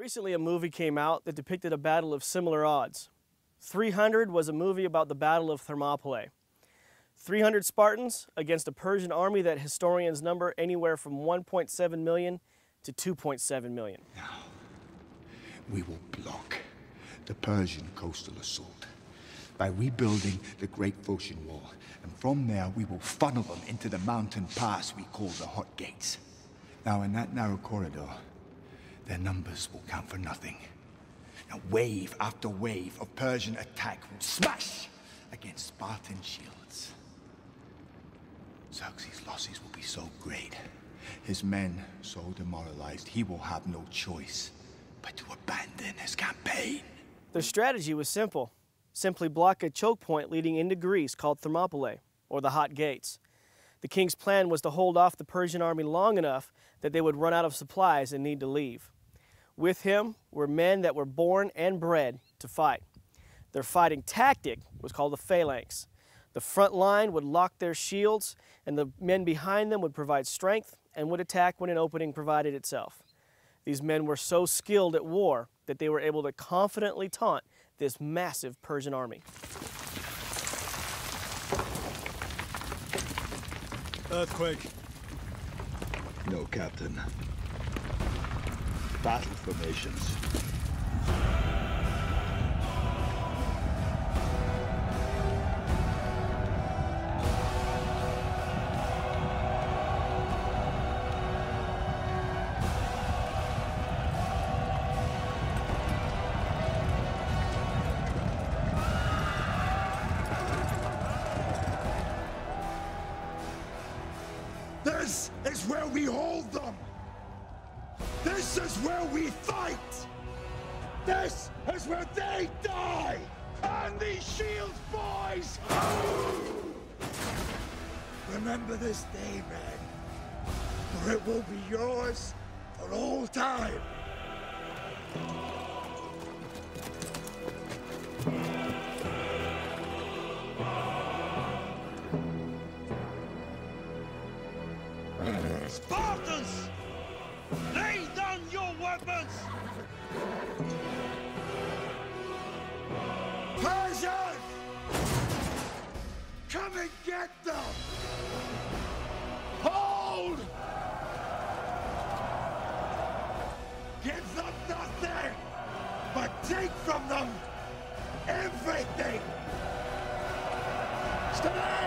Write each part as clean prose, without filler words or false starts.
Recently, a movie came out that depicted a battle of similar odds. 300 was a movie about the Battle of Thermopylae. 300 Spartans against a Persian army that historians number anywhere from 1.7 million to 2.7 million. Now, we will block the Persian coastal assault by rebuilding the Great Phocian Wall, and from there we will funnel them into the mountain pass we call the Hot Gates. Now, in that narrow corridor, their numbers will count for nothing. Now, wave after wave of Persian attack will smash against Spartan shields. Xerxes' losses will be so great, his men so demoralized, he will have no choice but to abandon his campaign. Their strategy was simple. Simply block a choke point leading into Greece called Thermopylae, or the Hot Gates. The king's plan was to hold off the Persian army long enough that they would run out of supplies and need to leave. With him were men that were born and bred to fight. Their fighting tactic was called the phalanx. The front line would lock their shields, and the men behind them would provide strength and would attack when an opening provided itself. These men were so skilled at war that they were able to confidently taunt this massive Persian army. Earthquake. No, Captain. Battle formations. This is where we hold them! This is where we fight! This is where they die! And these shields, boys! Remember this day, man, for it will be yours for all time! Spartans! Lay down your weapons! Persians! Come and get them! Hold! Give them nothing, but take from them everything! Stay!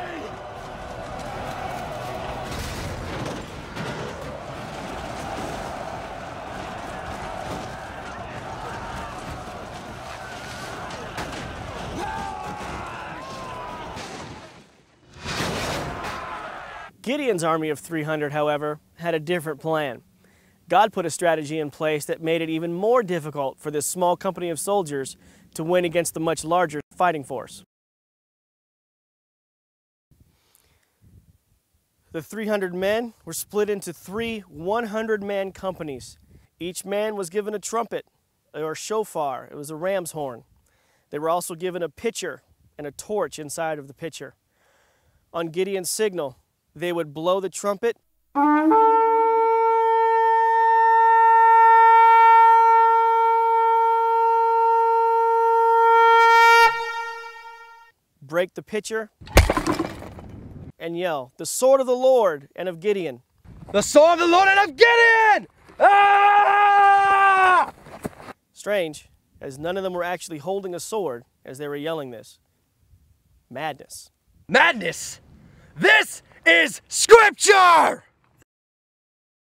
Gideon's army of 300, however, had a different plan. God put a strategy in place that made it even more difficult for this small company of soldiers to win against the much larger fighting force. The 300 men were split into 3 100-man companies. Each man was given a trumpet, or shofar. It was a ram's horn. They were also given a pitcher and a torch inside of the pitcher. On Gideon's signal, they would blow the trumpet, break the pitcher, and yell, "The sword of the Lord and of Gideon." The sword of the Lord and of Gideon! Ah! Strange, as none of them were actually holding a sword as they were yelling this. Madness. Madness! This is Scripture!